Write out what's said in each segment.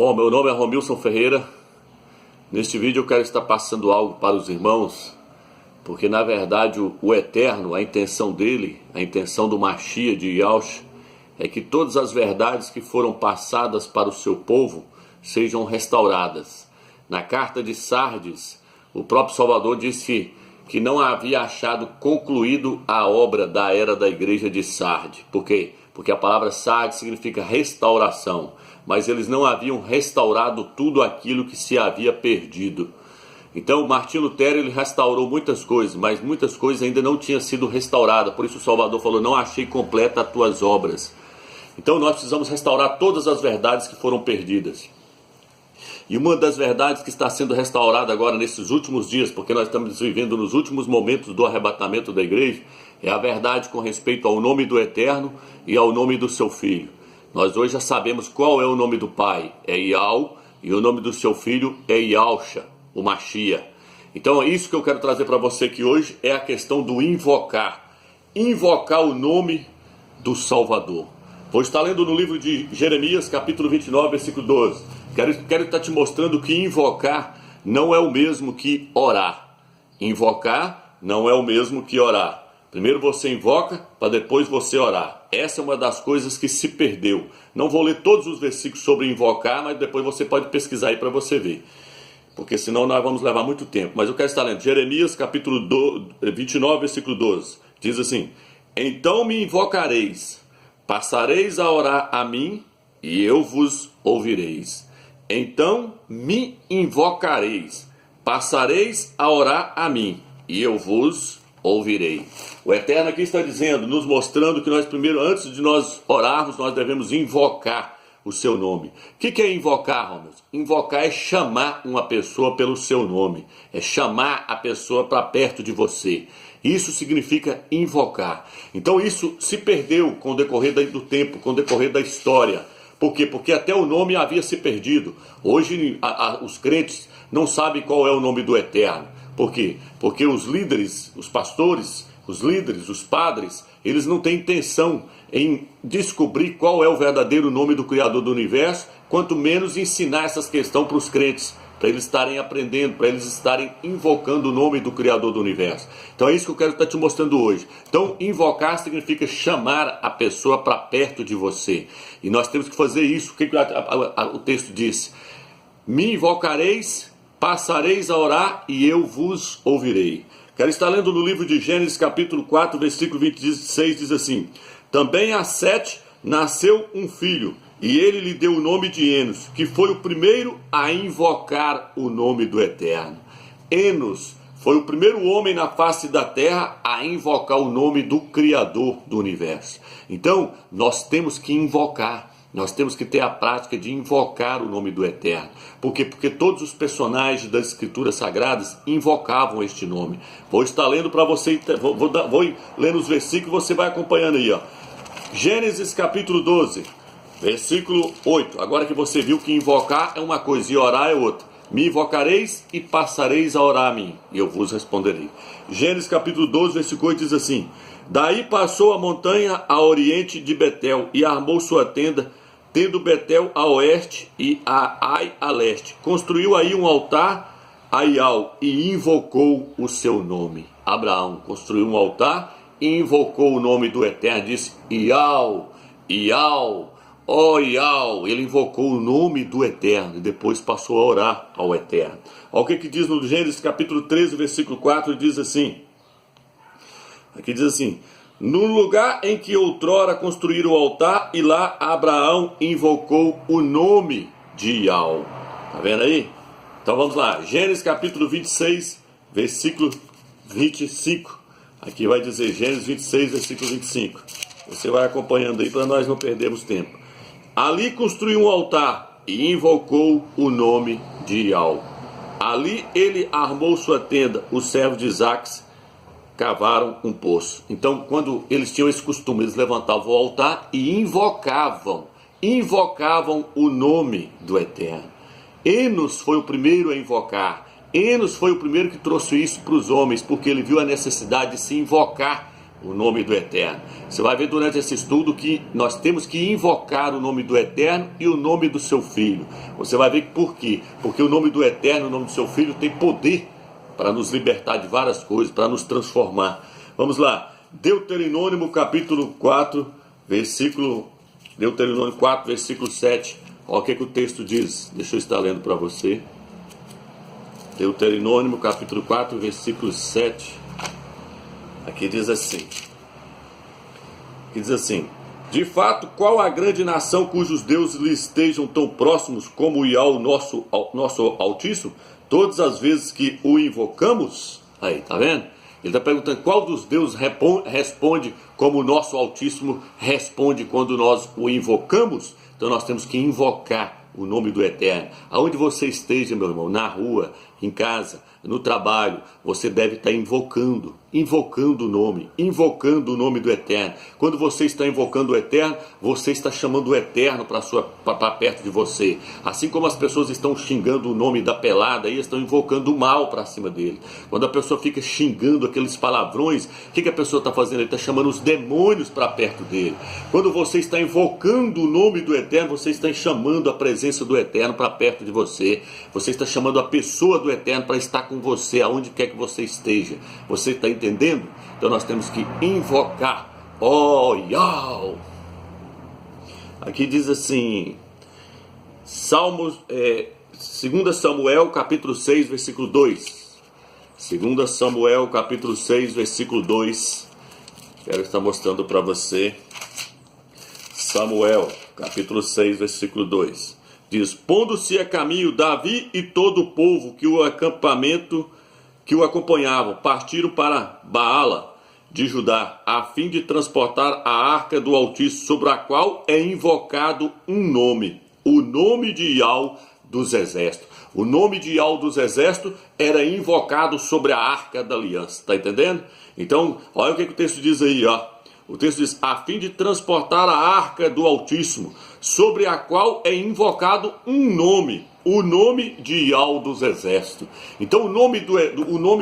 Bom, meu nome é Romilson Ferreira. Neste vídeo eu quero estar passando algo para os irmãos, porque na verdade o Eterno, a intenção dele, a intenção do Mashiach de Yahushua, é que todas as verdades que foram passadas para o seu povo sejam restauradas. Na carta de Sardes, o próprio Salvador disse que não havia achado concluído a obra da era da igreja de Sardes. Por quê? Porque a palavra Sardes significa restauração, mas eles não haviam restaurado tudo aquilo que se havia perdido. Então Martinho Lutero ele restaurou muitas coisas, mas muitas coisas ainda não tinham sido restauradas. Por isso o Salvador falou: não achei completa as tuas obras. Então nós precisamos restaurar todas as verdades que foram perdidas. E uma das verdades que está sendo restaurada agora nesses últimos dias, porque nós estamos vivendo nos últimos momentos do arrebatamento da igreja, é a verdade com respeito ao nome do Eterno e ao nome do seu Filho. Nós hoje já sabemos qual é o nome do Pai, é Yahweh, e o nome do seu Filho é Yahushua, o Mashiach. Então é isso que eu quero trazer para você aqui hoje, é a questão do invocar. Invocar o nome do Salvador. Vou estar lendo no livro de Jeremias, capítulo 29, versículo 12. Quero estar te mostrando que invocar não é o mesmo que orar. Invocar não é o mesmo que orar. Primeiro você invoca, para depois você orar. Essa é uma das coisas que se perdeu. Não vou ler todos os versículos sobre invocar, mas depois você pode pesquisar aí para você ver. Porque senão nós vamos levar muito tempo. Mas eu quero estar lendo Jeremias, capítulo 29, versículo 12. Diz assim: então me invocareis, passareis a orar a mim, e eu vos ouvireis. Então me invocareis, passareis a orar a mim, e eu vos ouvirei. O Eterno aqui está dizendo, nos mostrando que nós primeiro, antes de nós orarmos, nós devemos invocar o seu nome. O que é invocar, Romeu? Invocar é chamar uma pessoa pelo seu nome, é chamar a pessoa para perto de você. Isso significa invocar. Então isso se perdeu com o decorrer do tempo, com o decorrer da história. Por quê? Porque até o nome havia se perdido. Hoje os crentes não sabem qual é o nome do Eterno. Por quê? Porque os líderes, os pastores, os líderes, os padres, eles não têm intenção em descobrir qual é o verdadeiro nome do Criador do Universo, quanto menos ensinar essas questões para os crentes, para eles estarem aprendendo, para eles estarem invocando o nome do Criador do Universo. Então é isso que eu quero estar te mostrando hoje. Então invocar significa chamar a pessoa para perto de você. E nós temos que fazer isso. O que o texto diz? Me invocareis, passareis a orar e eu vos ouvirei. Quero estar lendo no livro de Gênesis capítulo 4, versículo 26, diz assim: também a Sete nasceu um filho, e ele lhe deu o nome de Enos, que foi o primeiro a invocar o nome do Eterno. Enos foi o primeiro homem na face da terra a invocar o nome do Criador do Universo. Então, nós temos que invocar. Nós temos que ter a prática de invocar o nome do Eterno. Por quê? Porque todos os personagens das Escrituras Sagradas invocavam este nome. Vou estar lendo para você, vou lendo os versículos, você vai acompanhando aí, ó. Gênesis capítulo 12, versículo 8. Agora que você viu que invocar é uma coisa e orar é outra. Me invocareis e passareis a orar a mim, e eu vos responderei. Gênesis capítulo 12, versículo 8 diz assim: daí passou a montanha a oriente de Betel e armou sua tenda, tendo Betel a oeste e a Ai a leste. Construiu aí um altar a Iau e invocou o seu nome. Abraão construiu um altar e invocou o nome do Eterno. Disse: Iau, Iau, ó Iau. Ele invocou o nome do Eterno e depois passou a orar ao Eterno. Olha o que diz no Gênesis capítulo 13, versículo 4, diz assim. Aqui diz assim: no lugar em que outrora construíram o altar, e lá Abraão invocou o nome de Iau. Tá vendo aí? Então vamos lá, Gênesis capítulo 26, versículo 25. Aqui vai dizer Gênesis 26, versículo 25. Você vai acompanhando aí para nós não perdermos tempo. Ali construiu um altar e invocou o nome de Iau. Ali ele armou sua tenda, os servos de Isaac cavaram um poço. Então, quando eles tinham esse costume, eles levantavam o altar e invocavam o nome do Eterno. Enos foi o primeiro a invocar. Enos foi o primeiro que trouxe isso para os homens, porque ele viu a necessidade de se invocar o nome do Eterno. Você vai ver durante esse estudo que nós temos que invocar o nome do Eterno e o nome do seu Filho. Você vai ver por quê? Porque o nome do Eterno, o nome do seu Filho tem poder para nos libertar de várias coisas, para nos transformar. Vamos lá, Deuteronômio capítulo 4, versículo 7. Olha o que o texto diz. Deixa eu estar lendo para você. Deuteronômio capítulo 4, versículo 7. Aqui diz assim. De fato, qual a grande nação cujos deuses lhe estejam tão próximos como o Iau, nosso Altíssimo? Todas as vezes que o invocamos, aí, tá vendo? Ele está perguntando qual dos deuses responde como o nosso Altíssimo responde quando nós o invocamos. Então nós temos que invocar o nome do Eterno. Aonde você esteja, meu irmão, na rua, em casa, no trabalho, você deve estar invocando o nome do Eterno. Quando você está invocando o Eterno, você está chamando o Eterno para perto de você. Assim como as pessoas estão xingando o nome da pelada, aí estão invocando o mal para cima dele. Quando a pessoa fica xingando aqueles palavrões, o que a pessoa está fazendo? Ele está chamando os demônios para perto dele. Quando você está invocando o nome do Eterno, você está chamando a presença do Eterno para perto de você. Você está chamando a pessoa do Eterno para estar com você, aonde quer que você esteja. Você está entendendo? Então nós temos que invocar. Yau. Aqui diz assim, 2 Samuel capítulo 6, versículo 2. 2 Samuel capítulo 6, versículo 2. Quero estar mostrando para você. Samuel capítulo 6, versículo 2. Diz, pondo-se a caminho, Davi e todo o povo que o acompanhavam partiram para Baala de Judá, a fim de transportar a arca do Altíssimo, sobre a qual é invocado um nome, o nome de Iau dos Exércitos. O nome de Iau dos Exércitos era invocado sobre a arca da aliança, tá entendendo? Então, olha o que o texto diz aí, ó. O texto diz, a fim de transportar a arca do Altíssimo, sobre a qual é invocado um nome, o nome de Iau dos Exércitos. Então o nome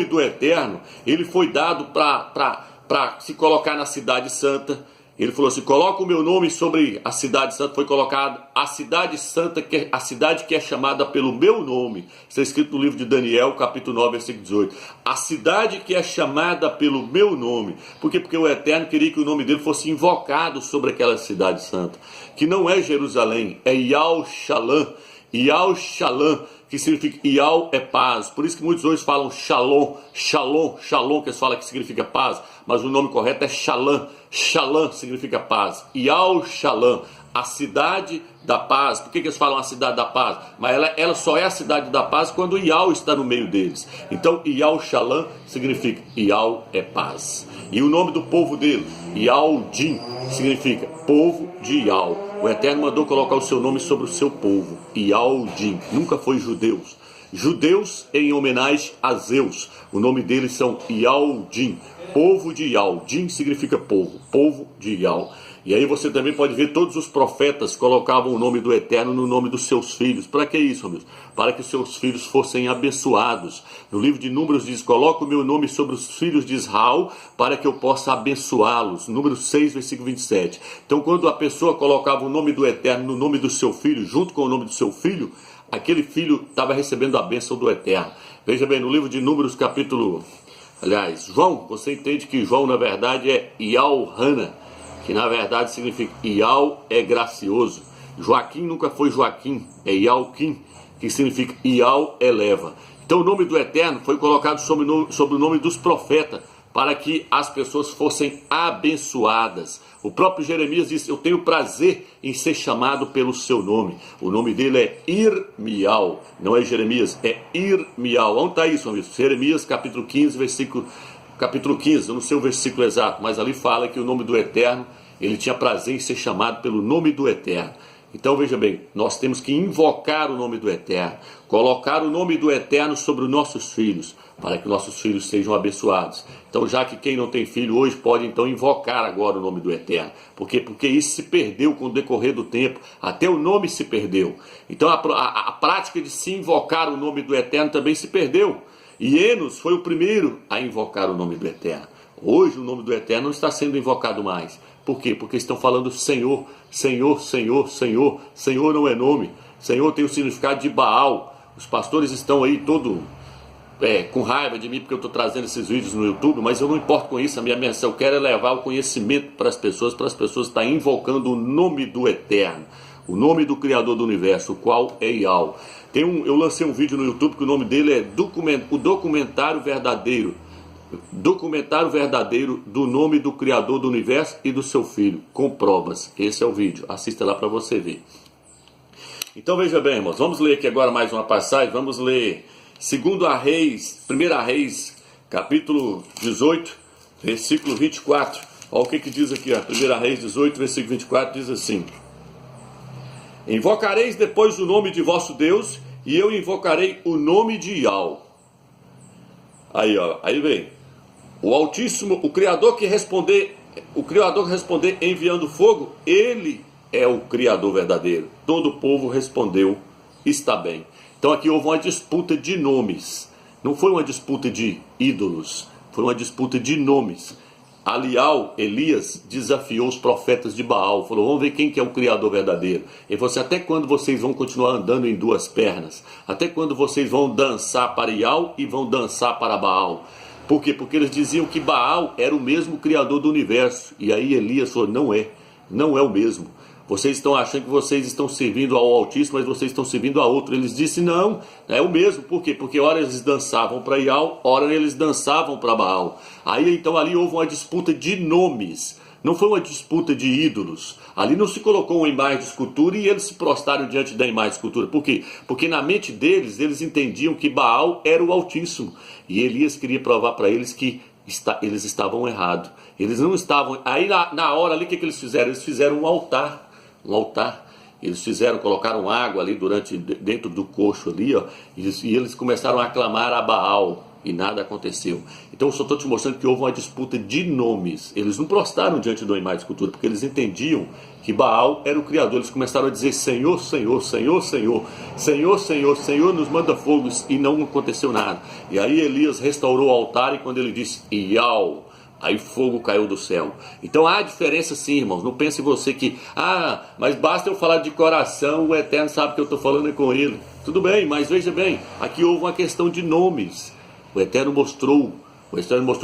do Eterno, ele foi dado para se colocar na cidade santa. Ele falou assim, coloca o meu nome sobre a cidade santa. Foi colocado a cidade santa, a cidade que é chamada pelo meu nome. Está escrito no livro de Daniel, capítulo 9, versículo 18. A cidade que é chamada pelo meu nome. Por quê? Porque o Eterno queria que o nome dele fosse invocado sobre aquela cidade santa. Que não é Jerusalém, é Iau Shalom. Iau Shalom, que significa Iau é paz. Por isso que muitos hoje falam Shalom, que eles falam que significa paz. Mas o nome correto é Shalom. Shalom significa paz. Iau Shalom, a cidade da paz. Por que eles falam a cidade da paz? Mas ela só é a cidade da paz quando Iau está no meio deles. Então Iau Shalom significa Iau é paz. E o nome do povo dele, Iaudim, significa povo de Iau. O Eterno mandou colocar o seu nome sobre o seu povo, Iaudim. Nunca foi judeus. Judeus em homenagem a Zeus. O nome deles são Iaudim, povo de Iau. Din significa povo de Iau. E aí você também pode ver todos os profetas colocavam o nome do Eterno no nome dos seus filhos. Para que isso, amigos? Para que seus filhos fossem abençoados. No livro de Números diz, coloca o meu nome sobre os filhos de Israel para que eu possa abençoá-los. Número 6, versículo 27. Então quando a pessoa colocava o nome do Eterno no nome do seu filho, junto com o nome do seu filho, aquele filho estava recebendo a bênção do Eterno. Veja bem, no livro de Números capítulo... Aliás, João, você entende que João na verdade é Iau-Hana, que na verdade significa Iau é gracioso. Joaquim nunca foi Joaquim, é Iauquim, que significa Iau eleva. Então o nome do Eterno foi colocado sobre o nome dos profetas, para que as pessoas fossem abençoadas. O próprio Jeremias disse, eu tenho prazer em ser chamado pelo seu nome. O nome dele é Irmial, não é Jeremias, é Irmial. Onde está isso, amigo? Jeremias capítulo 15, capítulo 15, eu não sei o versículo exato, mas ali fala que o nome do Eterno, ele tinha prazer em ser chamado pelo nome do Eterno. Então veja bem, nós temos que invocar o nome do Eterno, colocar o nome do Eterno sobre os nossos filhos, para que nossos filhos sejam abençoados. Então já que quem não tem filho hoje pode então invocar agora o nome do Eterno. Por quê? Porque isso se perdeu com o decorrer do tempo, até o nome se perdeu. Então a prática de se invocar o nome do Eterno também se perdeu. E Enos foi o primeiro a invocar o nome do Eterno. Hoje o nome do Eterno não está sendo invocado mais. Por quê? Porque estão falando Senhor, Senhor, Senhor, Senhor. Senhor não é nome. Senhor tem o significado de Baal. Os pastores estão aí todo com raiva de mim porque eu estou trazendo esses vídeos no YouTube, mas eu não importo com isso. A minha missão, eu quero é levar o conhecimento para as pessoas estarem invocando o nome do Eterno, o nome do Criador do Universo, o qual é Yahweh. Eu lancei um vídeo no YouTube que o nome dele é o Documentário Verdadeiro. Documentário verdadeiro do nome do Criador do Universo e do seu Filho, com provas. Esse é o vídeo, assista lá para você ver. Então veja bem, irmãos, vamos ler aqui agora mais uma passagem. Vamos ler 1 Reis, capítulo 18, versículo 24. Olha o que diz aqui, 1 Reis 18, versículo 24, diz assim: Invocareis depois o nome de vosso Deus, e eu invocarei o nome de Yahweh. Aí vem o Altíssimo, o Criador que responder enviando fogo, ele é o Criador verdadeiro. Todo o povo respondeu, está bem. Então aqui houve uma disputa de nomes. Não foi uma disputa de ídolos, foi uma disputa de nomes. Elias desafiou os profetas de Baal, falou, vamos ver quem que é o Criador verdadeiro. Ele falou assim, até quando vocês vão continuar andando em duas pernas? Até quando vocês vão dançar para Yahweh e vão dançar para Baal? Por quê? Porque eles diziam que Baal era o mesmo Criador do universo. E aí Elias falou, não é o mesmo. Vocês estão achando que vocês estão servindo ao Altíssimo, mas vocês estão servindo a outro. Eles disseram, não, é o mesmo. Por quê? Porque ora eles dançavam para Yahweh, ora eles dançavam para Baal. Aí então ali houve uma disputa de nomes. Não foi uma disputa de ídolos. Ali não se colocou uma imagem de escultura e eles se prostraram diante da imagem de escultura. Por quê? Porque na mente deles, eles entendiam que Baal era o Altíssimo. E Elias queria provar para eles que eles estavam errados. Eles não estavam... Aí na hora ali, o que eles fizeram? Eles fizeram um altar. Eles colocaram água ali dentro do coxo ali, e eles começaram a clamar a Baal. E nada aconteceu. Então eu só estou te mostrando que houve uma disputa de nomes. Eles não prostraram diante de uma imagem de escultura, porque eles entendiam que Baal era o Criador. Eles começaram a dizer, Senhor, Senhor, Senhor, Senhor, Senhor, Senhor, Senhor, nos manda fogo, e não aconteceu nada. E aí Elias restaurou o altar, e quando ele disse, Yahweh, aí fogo caiu do céu. Então há diferença sim, irmãos. Não pense você que, mas basta eu falar de coração, o Eterno sabe que eu estou falando com ele. Tudo bem, mas veja bem, aqui houve uma questão de nomes. O Eterno mostrou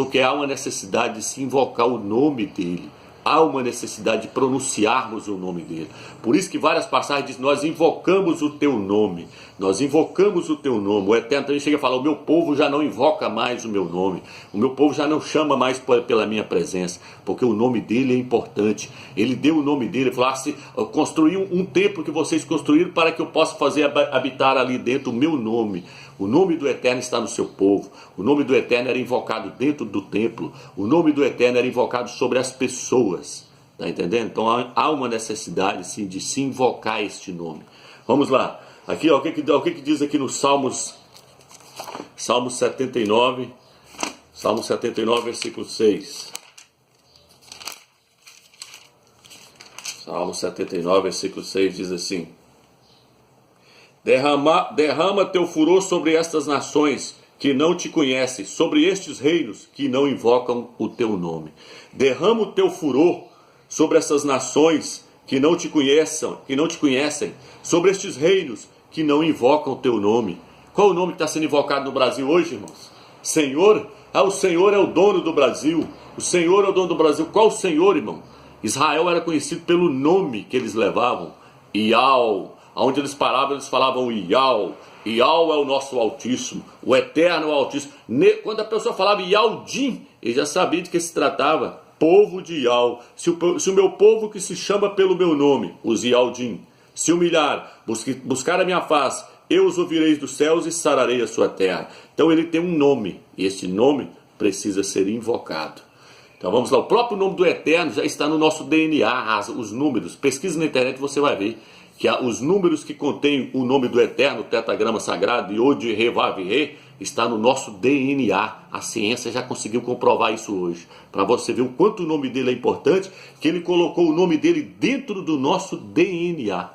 que há uma necessidade de se invocar o nome dele. Há uma necessidade de pronunciarmos o nome dele. Por isso que várias passagens dizem, nós invocamos o teu nome. Nós invocamos o teu nome. O Eterno também chega a falar, o meu povo já não invoca mais o meu nome. O meu povo já não chama mais pela minha presença. Porque o nome dele é importante. Ele deu o nome dele. Ele falou, construí um templo que vocês construíram para que eu possa fazer habitar ali dentro o meu nome. O nome do Eterno está no seu povo. O nome do Eterno era invocado dentro do templo. O nome do Eterno era invocado sobre as pessoas. Está entendendo? Então há uma necessidade sim, de se invocar este nome. Vamos lá. Aqui, o que diz aqui no Salmos 79. Salmo 79, versículo 6. Salmo 79, versículo 6 diz assim: Derrama teu furor sobre estas nações que não te conhecem, sobre estes reinos que não invocam o teu nome. Derrama o teu furor sobre essas nações que não te conhecem, sobre estes reinos que não invocam o teu nome. Qual o nome que está sendo invocado no Brasil hoje, irmãos? Senhor? O Senhor é o dono do Brasil. O Senhor é o dono do Brasil. Qual o Senhor, irmão? Israel era conhecido pelo nome que eles levavam. Yahweh. Onde eles paravam, eles falavam Yahweh. Yahweh é o nosso Altíssimo. O Eterno é o Altíssimo. Quando a pessoa falava Yaldim, ele já sabia de que se tratava. Povo de Yahweh. Se o meu povo que se chama pelo meu nome, os Yaldim, se humilhar, buscar a minha face, eu os ouvirei dos céus e sararei a sua terra. Então ele tem um nome. E esse nome precisa ser invocado. Então vamos lá. O próprio nome do Eterno já está no nosso DNA. Os números. Pesquisa na internet, você vai ver que os números que contêm o nome do Eterno, o tetragrama sagrado, Yod, Re, Vav, Re, está no nosso DNA. A ciência já conseguiu comprovar isso hoje. Para você ver o quanto o nome dele é importante, que ele colocou o nome dele dentro do nosso DNA.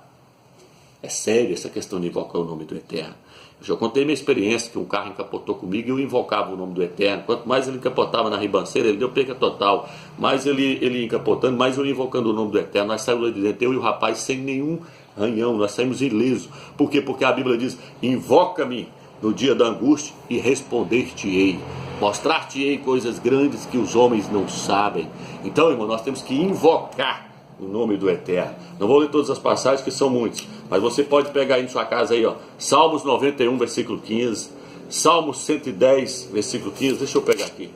É sério essa questão de invocar o nome do Eterno. Eu já contei minha experiência, que um carro encapotou comigo e eu invocava o nome do Eterno. Quanto mais ele encapotava na ribanceira, ele deu perca total. Mais ele encapotando, mais eu invocando o nome do Eterno. Nós saímos de dentro, eu e o rapaz, sem nenhum arranhão, nós saímos ilesos. Por quê? Porque a Bíblia diz, invoca-me no dia da angústia e responder-te-ei. Mostrar-te-ei coisas grandes que os homens não sabem. Então, irmão, nós temos que invocar o nome do Eterno. Não vou ler todas as passagens, que são muitas, mas você pode pegar aí em sua casa aí, ó, Salmos 91, versículo 15, Salmos 110, versículo 15, deixa eu pegar aqui.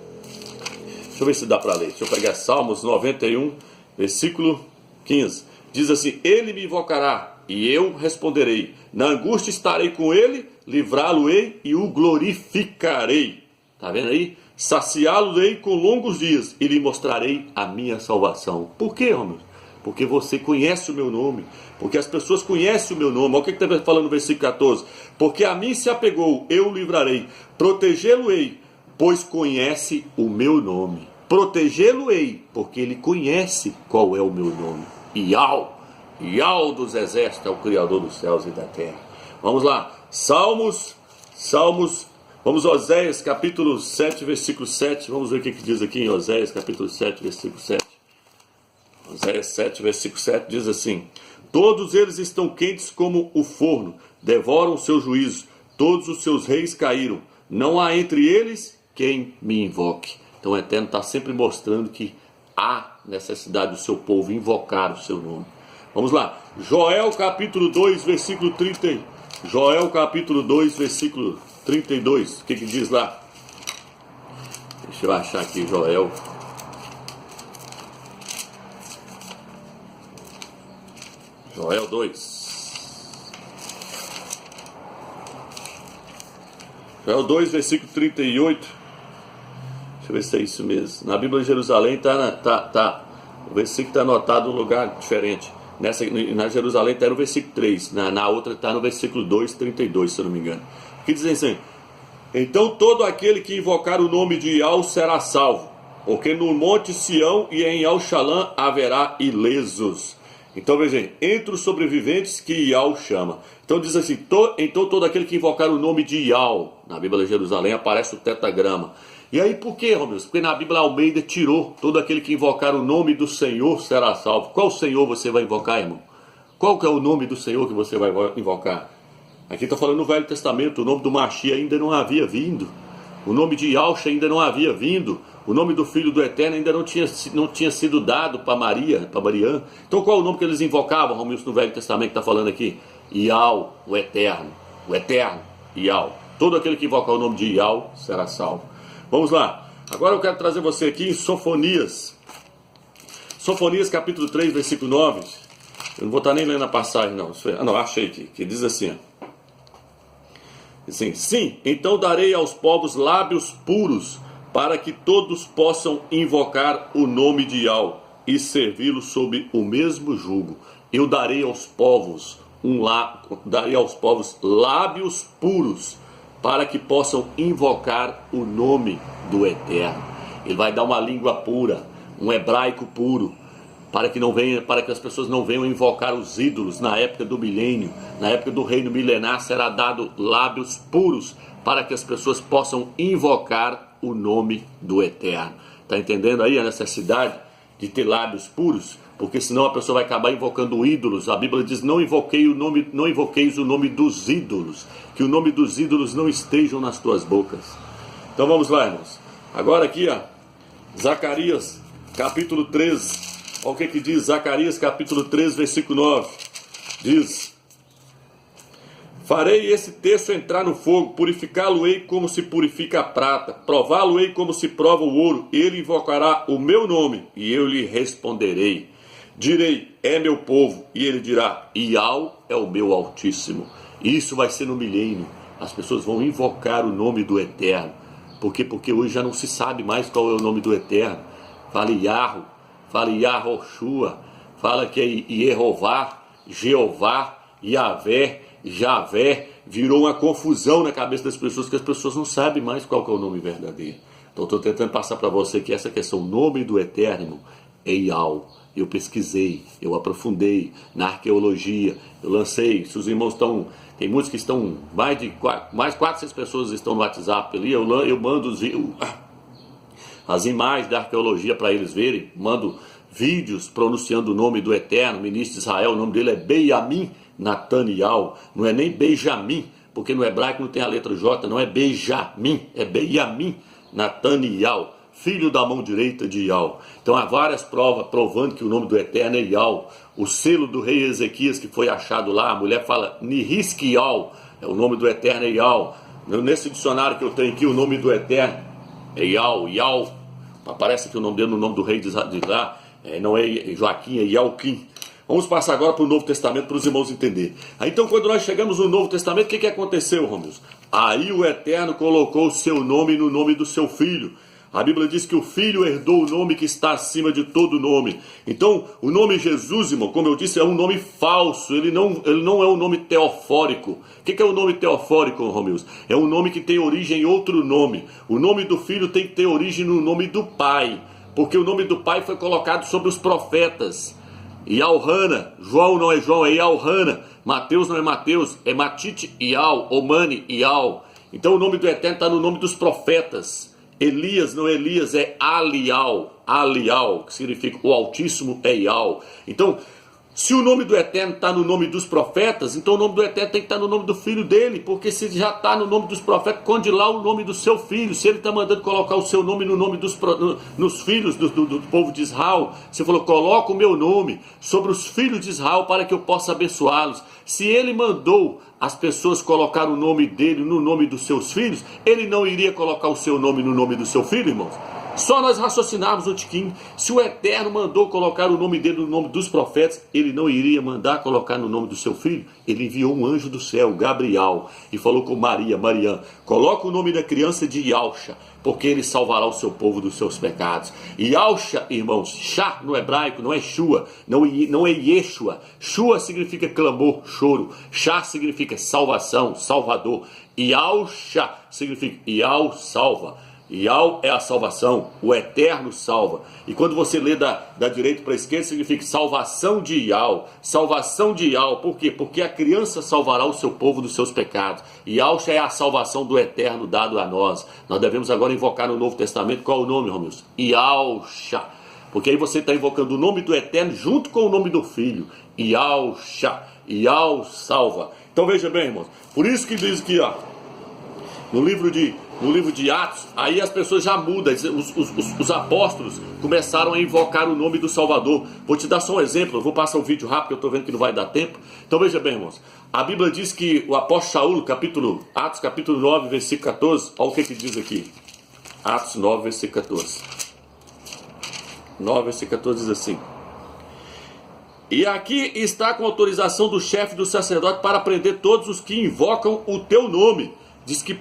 Deixa eu ver se dá para ler. Deixa eu pegar Salmos 91, versículo 15. Diz assim, ele me invocará e eu responderei. Na angústia estarei com ele, livrá-lo-ei e o glorificarei. Tá vendo aí? Saciá-lo-ei com longos dias e lhe mostrarei a minha salvação. Por quê, homem? Porque você conhece o meu nome. Porque as pessoas conhecem o meu nome. Olha o que está falando no versículo 14. Porque a mim se apegou, eu o livrarei. Protegê-lo-ei, pois conhece o meu nome. Protegê-lo-ei, porque ele conhece qual é o meu nome. Iau dos exércitos é o Criador dos céus e da terra. Vamos lá. Salmos. Vamos a Oséias, capítulo 7, versículo 7. Vamos ver o que diz aqui em Oséias, capítulo 7, versículo 7. Oséias 7, versículo 7 diz assim: todos eles estão quentes como o forno, devoram o seu juízo, todos os seus reis caíram, não há entre eles quem me invoque. Então o Eterno está sempre mostrando que há necessidade do seu povo invocar o seu nome. Vamos lá, Joel capítulo 2, versículo 30. Joel capítulo 2, versículo 32. O que diz lá? Deixa eu achar aqui, Joel. Joel 2. Joel 2, versículo 38. Deixa eu ver se é isso mesmo. Na Bíblia de Jerusalém o versículo está anotado em um lugar diferente. Na Jerusalém está no versículo 3. Na outra está no versículo 2, 32, se eu não me engano. Que diz assim: então todo aquele que invocar o nome de Iau será salvo, porque no monte Sião e em Al-Shalã haverá ilesos. Então veja, entre os sobreviventes que Iau chama. Então diz assim, então todo aquele que invocar o nome de Iau, na Bíblia de Jerusalém aparece o tetragrama. E aí por quê, Romilson? Porque na Bíblia Almeida tirou, todo aquele que invocar o nome do Senhor será salvo. Qual Senhor você vai invocar, irmão? Qual que é o nome do Senhor que você vai invocar? Aqui está falando no Velho Testamento, o nome do Mashiach ainda não havia vindo. O nome de Yahshua ainda não havia vindo. O nome do Filho do Eterno ainda não tinha sido dado para Maria, para Mariã. Então qual é o nome que eles invocavam, Romilson, no Velho Testamento que está falando aqui? Iau, o Eterno. O Eterno, Iau. Todo aquele que invocar o nome de Iau será salvo. Vamos lá. Agora eu quero trazer você aqui em Sofonias. Sofonias capítulo 3, versículo 9. Eu não vou estar nem lendo a passagem, não. Não, achei aqui. Que diz assim, assim, sim, então darei aos povos lábios puros, para que todos possam invocar o nome de Iau e servi-lo sob o mesmo jugo. Eu darei aos povos lábios puros, para que possam invocar o nome do Eterno. Ele vai dar uma língua pura, um hebraico puro, para que as pessoas não venham invocar os ídolos na época do milênio. Na época do reino milenar será dado lábios puros, para que as pessoas possam invocar o nome do Eterno. Está entendendo aí a necessidade de ter lábios puros? Porque senão a pessoa vai acabar invocando ídolos. A Bíblia diz, não invoqueis o nome dos ídolos, que o nome dos ídolos não estejam nas tuas bocas. Então vamos lá, irmãos. Agora aqui, Zacarias capítulo 13. Olha o que diz Zacarias capítulo 3, versículo 9. Diz: farei esse terço entrar no fogo, purificá-lo-ei como se purifica a prata, prová-lo-ei como se prova o ouro. Ele invocará o meu nome e eu lhe responderei. Direi, é meu povo, e ele dirá, Iau é o meu Altíssimo. Isso vai ser no milênio. As pessoas vão invocar o nome do Eterno. Por quê? Porque hoje já não se sabe mais qual é o nome do Eterno. Fale Yahweh, fale Yahoshua, fala que é Yehová, Jeová, Yahvé, Javé. Virou uma confusão na cabeça das pessoas, que as pessoas não sabem mais qual que é o nome verdadeiro. Então estou tentando passar para você que essa questão, o nome do Eterno, é Iau. eu pesquisei, eu aprofundei na arqueologia, eu lancei, se os irmãos estão, tem muitos que estão, mais 400 pessoas estão no WhatsApp ali, eu mando as imagens da arqueologia para eles verem, mando vídeos pronunciando o nome do Eterno, ministro de Israel, o nome dele é Benjamin Nataniel, não é nem Benjamim, porque no hebraico não tem a letra J, não é Benjamim, é Benjamin Nataniel, filho da mão direita de Ial. Então há várias provas provando que o nome do Eterno é Ial. O selo do rei Ezequias que foi achado lá, a mulher fala Nihiskial, é o nome do Eterno é Ial. Nesse dicionário que eu tenho aqui, o nome do Eterno é Ial, Ial. Aparece aqui o nome dele no nome do rei de lá, não é Joaquim, é Ialquim. Vamos passar agora para o Novo Testamento para os irmãos entenderem. Então quando nós chegamos no Novo Testamento, o que aconteceu, Romeus? Aí o Eterno colocou o seu nome no nome do seu Filho. A Bíblia diz que o Filho herdou o nome que está acima de todo nome. Então, o nome Jesus, irmão, como eu disse, é um nome falso. Ele não é um nome teofórico. O que é o nome teofórico, Romeus? É um nome que tem origem em outro nome. O nome do Filho tem que ter origem no nome do Pai. Porque o nome do Pai foi colocado sobre os profetas. Ialhana, João não é João, é Ialhana. Mateus não é Mateus, é Matite Ial, Omani Ial. Então o nome do Eterno está no nome dos profetas. Elias não é Elias, é Alial, Alial, que significa o Altíssimo é Ial. Então, se o nome do Eterno está no nome dos profetas, então o nome do Eterno tem que estar no nome do Filho dele, porque se já está no nome dos profetas, conde lá o nome do seu filho. Se ele está mandando colocar o seu nome no nome nos filhos do povo de Israel, você falou, coloca o meu nome sobre os filhos de Israel para que eu possa abençoá-los. Se ele mandou as pessoas colocar o nome dele no nome dos seus filhos, ele não iria colocar o seu nome no nome do seu filho, irmãos? Só nós raciocinarmos um tiquinho. Se o Eterno mandou colocar o nome dele no nome dos profetas, ele não iria mandar colocar no nome do seu filho? Ele enviou um anjo do céu, Gabriel, e falou com Maria, coloca o nome da criança de Yalcha, porque ele salvará o seu povo dos seus pecados. Yalcha, irmãos, Shá no hebraico não é Shua, não é Yeshua. Shua significa clamor, choro. Shá significa salvação, salvador. Yalcha significa Yal salva. Ial é a salvação, o Eterno salva. E quando você lê da direita para a esquerda, significa salvação de Ial. Salvação de Ial, por quê? Porque a criança salvará o seu povo dos seus pecados. Ialcha é a salvação do Eterno dado a nós. Nós devemos agora invocar no Novo Testamento, qual é o nome, Romeus? Ialcha. Porque aí você está invocando o nome do Eterno junto com o nome do Filho. Ialcha. Ial salva. Então veja bem, irmãos. Por isso que diz aqui, ó, no livro de Atos, aí as pessoas já mudam, os apóstolos começaram a invocar o nome do Salvador. Vou te dar só um exemplo, eu vou passar o vídeo rápido, que eu estou vendo que não vai dar tempo. Então veja bem, irmãos, a Bíblia diz que o apóstolo Saulo, Atos capítulo 9, versículo 14, olha o que diz aqui. Atos 9, versículo 14. 9, versículo 14 diz assim: e aqui está com autorização do chefe do sacerdote para prender todos os que invocam o teu nome. Diz que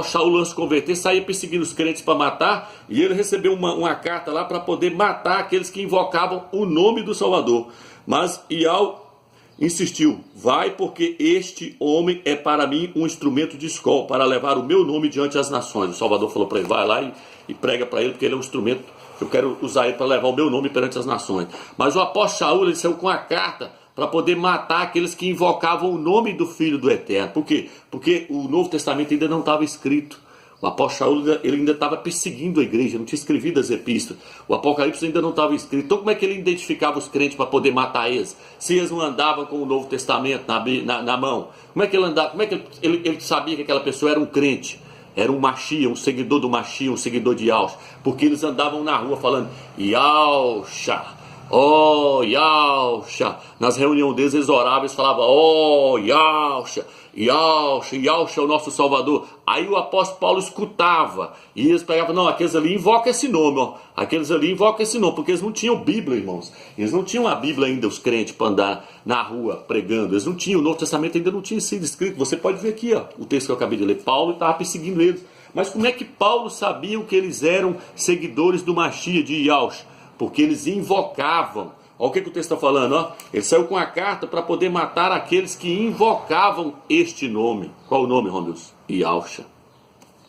Saulo, antes de converter, saía perseguindo os crentes para matar, e ele recebeu uma carta lá para poder matar aqueles que invocavam o nome do Salvador. Mas Ial insistiu, vai, porque este homem é para mim um instrumento de escola, para levar o meu nome diante das nações. O Salvador falou para ele, vai lá e prega para ele, porque ele é um instrumento, eu quero usar ele para levar o meu nome perante as nações. Mas o apóstolo Saulo, ele saiu com a carta para poder matar aqueles que invocavam o nome do Filho do Eterno. Por quê? Porque o Novo Testamento ainda não estava escrito. O apóstolo Saulo, ele ainda estava perseguindo a igreja, não tinha escrevido as epístolas. O Apocalipse ainda não estava escrito. Então como é que ele identificava os crentes para poder matar eles? Se eles não andavam com o Novo Testamento na mão. Como é que ele andava? Como é que ele sabia que aquela pessoa era um crente? Era um Machia, um seguidor do Machia, um seguidor de Yalcha. Porque eles andavam na rua falando Yalcha. Oh, Yalcha. Nas reuniões deles, eles oravam, eles falavam, oh, Yalcha, Yalcha, Yalcha é o nosso Salvador. Aí o apóstolo Paulo escutava, e eles pegavam, não, aqueles ali invocam esse nome, ó. Aqueles ali invocam esse nome, porque eles não tinham Bíblia, irmãos. Eles não tinham a Bíblia ainda, os crentes, para andar na rua pregando. Eles não tinham, o Novo Testamento ainda não tinha sido escrito. Você pode ver aqui, ó, o texto que eu acabei de ler. Paulo estava perseguindo eles. Mas como é que Paulo sabia que eles eram seguidores do Machia de Yalcha? Porque eles invocavam. Olha o que o texto está falando, ó. Ele saiu com a carta para poder matar aqueles que invocavam este nome. Qual o nome, Romeus? Yalcha.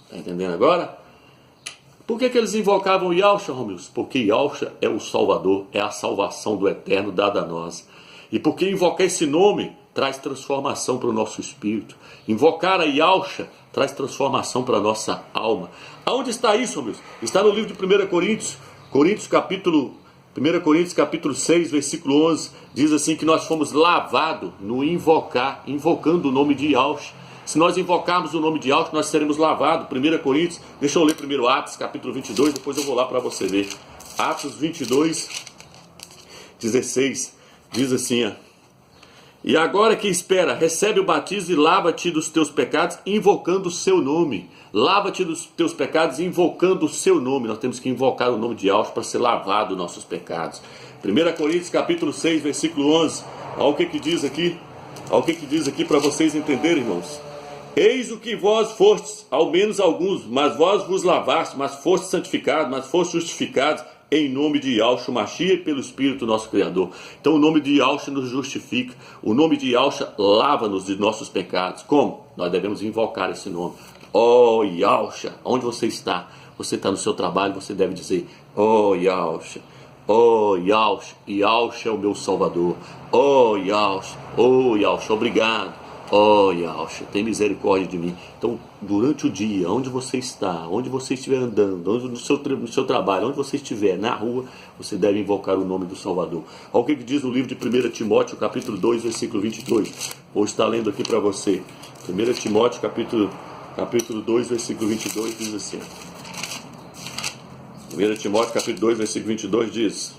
Está entendendo agora? Por que eles invocavam Yahshua, Romilson? Porque Yahshua é o Salvador, é a salvação do eterno dada a nós. E porque invocar esse nome traz transformação para o nosso espírito. Invocar a Yahshua traz transformação para a nossa alma. Aonde está isso, Romilson? Está no livro de 1 Coríntios, 1 Coríntios capítulo 6, versículo 11, diz assim que nós fomos lavados no invocando o nome de Yahshua. Se nós invocarmos o nome de Yahshua, nós seremos lavados. 1 Coríntios, deixa eu ler primeiro Atos, capítulo 22, depois eu vou lá para você ver. Atos 22, 16, diz assim, ó. E agora que espera, recebe o batismo e lava-te dos teus pecados, invocando o seu nome. Lava-te dos teus pecados, invocando o seu nome. Nós temos que invocar o nome de Yahshua para ser lavado dos nossos pecados. 1 Coríntios, capítulo 6, versículo 11. Olha o que diz aqui. Olha o que diz aqui para vocês entenderem, irmãos. Eis o que vós fostes, ao menos alguns, mas vós vos lavastes, mas fostes santificados, mas fostes justificados em nome de Yahshua Mashiach e pelo Espírito nosso Criador. Então o nome de Yahshua nos justifica, o nome de Yahshua lava-nos de nossos pecados. Como? Nós devemos invocar esse nome. Oh Yahshua, onde você está? Você está no seu trabalho, você deve dizer, oh Yahshua, oh Yahshua, Yahshua é o meu Salvador. Oh Yahshua, obrigado. Oh Yahshua, tem misericórdia de mim. Então, durante o dia, onde você está, onde você estiver andando, no seu trabalho, onde você estiver, na rua, você deve invocar o nome do Salvador. Olha o que diz no livro de 1 Timóteo, capítulo 2, versículo 22. Vou estar lendo aqui para você. 1 Timóteo, capítulo 2, versículo 22, diz assim. 1 Timóteo, capítulo 2, versículo 22 diz.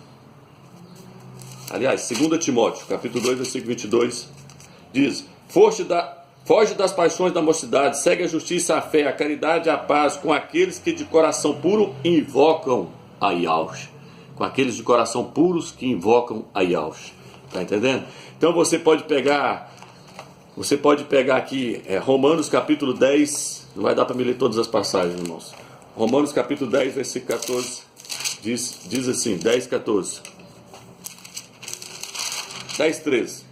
Aliás, 2 Timóteo, capítulo 2, versículo 22 diz: Foge das paixões da mocidade, segue a justiça, a fé, a caridade e a paz com aqueles que de coração puro invocam a Yahshua. Com aqueles de coração puros que invocam a Yahshua. Está entendendo? Então você pode pegar aqui Romanos capítulo 10, não vai dar para me ler todas as passagens, irmãos. Romanos capítulo 10, versículo 14, diz assim, 10, 14. 10, 13.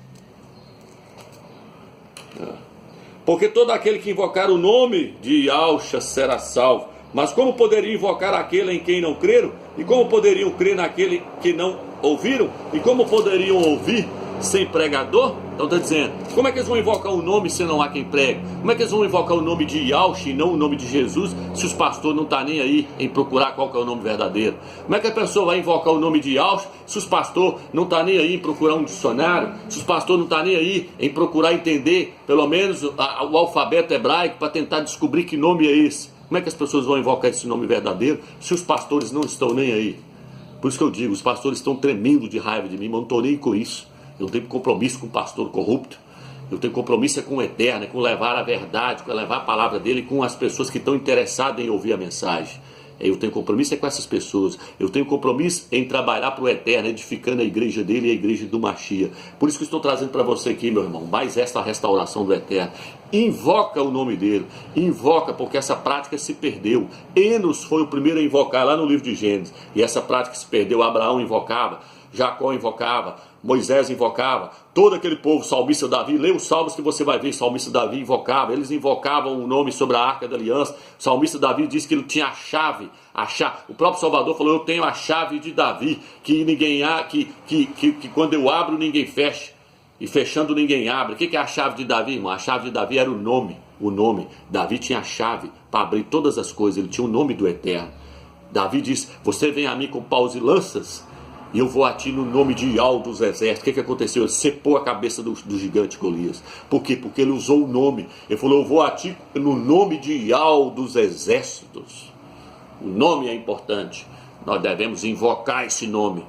Porque todo aquele que invocar o nome de Yahshua será salvo. Mas como poderiam invocar aquele em quem não creram? E como poderiam crer naquele que não ouviram? E como poderiam ouvir sem pregador? Então está dizendo, como é que eles vão invocar o nome se não há quem pregue? Como é que eles vão invocar o nome de Yahshua e não o nome de Jesus, se os pastores não estão nem aí em procurar qual que é o nome verdadeiro? Como é que a pessoa vai invocar o nome de Yahshua se os pastores não estão nem aí em procurar um dicionário, se os pastores não estão nem aí em procurar entender pelo menos o alfabeto hebraico para tentar descobrir que nome é esse? Como é que as pessoas vão invocar esse nome verdadeiro se os pastores não estão nem aí? Por isso que eu digo, os pastores estão tremendo de raiva de mim, mas não estou nem com isso. Eu não tenho compromisso com o pastor corrupto. Eu tenho compromisso com o eterno, com levar a verdade, com levar a palavra dele, com as pessoas que estão interessadas em ouvir a mensagem. Eu tenho compromisso com essas pessoas. Eu tenho compromisso em trabalhar para o eterno, edificando a igreja dele e a igreja do Mashiach. Por isso que eu estou trazendo para você aqui, meu irmão, mais esta restauração do eterno. Invoca o nome dele. Invoca, porque essa prática se perdeu. Enos foi o primeiro a invocar lá no livro de Gênesis. E essa prática se perdeu. Abraão invocava, Jacó invocava, Moisés invocava, todo aquele povo, salmista Davi, lê os salmos que você vai ver, salmista Davi invocava, eles invocavam o nome sobre a arca da aliança. O salmista Davi disse que ele tinha a chave, o próprio Salvador falou, eu tenho a chave de Davi, que ninguém que quando eu abro ninguém fecha, e fechando ninguém abre. O que é a chave de Davi, irmão? A chave de Davi era o nome. Davi tinha a chave para abrir todas as coisas, ele tinha o nome do eterno. Davi disse, você vem a mim com paus e lanças, e eu vou a ti no nome de Yahweh dos exércitos. O que aconteceu? Ele cepou a cabeça do gigante Golias. Por quê? Porque ele usou o nome. Ele falou, eu vou a ti no nome de Yahweh dos exércitos. O nome é importante. Nós devemos invocar esse nome.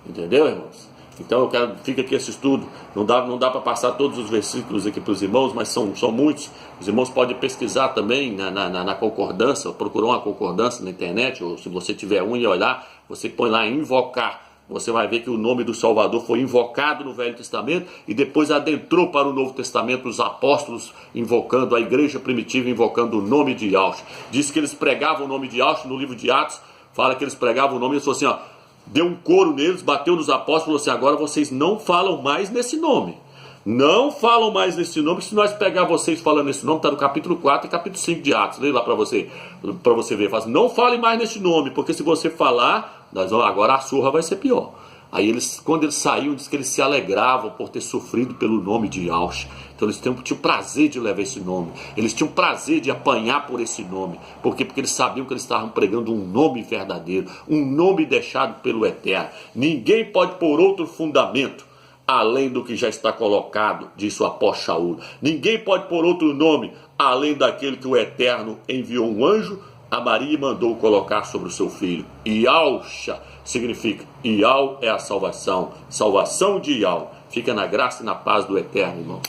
Entendeu, irmãos? Então fica aqui esse estudo. Não dá para passar todos os versículos aqui para os irmãos, mas são muitos. Os irmãos podem pesquisar também na concordância, procurar uma concordância na internet, ou se você tiver um e olhar, você põe lá invocar. Você vai ver que o nome do Salvador foi invocado no Velho Testamento e depois adentrou para o Novo Testamento, os apóstolos invocando, a igreja primitiva invocando o nome de Yahshua. Diz que eles pregavam o nome de Yahshua no livro de Atos, fala que eles pregavam o nome, eles falaram assim, ó, deu um coro neles, bateu nos apóstolos, falou assim, agora vocês não falam mais nesse nome, Não falam mais nesse nome. Se nós pegar vocês falando nesse nome, está no capítulo 4 e capítulo 5 de Atos. Lê lá para você ver. Fala assim, não fale mais nesse nome, porque se você falar, agora a surra vai ser pior. Aí quando eles saíam, diz que eles se alegravam por ter sofrido pelo nome de Yahshua. Então eles tinham prazer de levar esse nome. Eles tinham prazer de apanhar por esse nome. Por quê? Porque eles sabiam que eles estavam pregando um nome verdadeiro, um nome deixado pelo Eterno. Ninguém pode pôr outro fundamento além do que já está colocado, disse o apóstolo Shaul. Ninguém pode pôr outro nome além daquele que o Eterno enviou um anjo a Maria e mandou colocar sobre o seu filho. Yahshua significa, Yahweh é a salvação, salvação de Yahweh. Fica na graça e na paz do Eterno, irmão.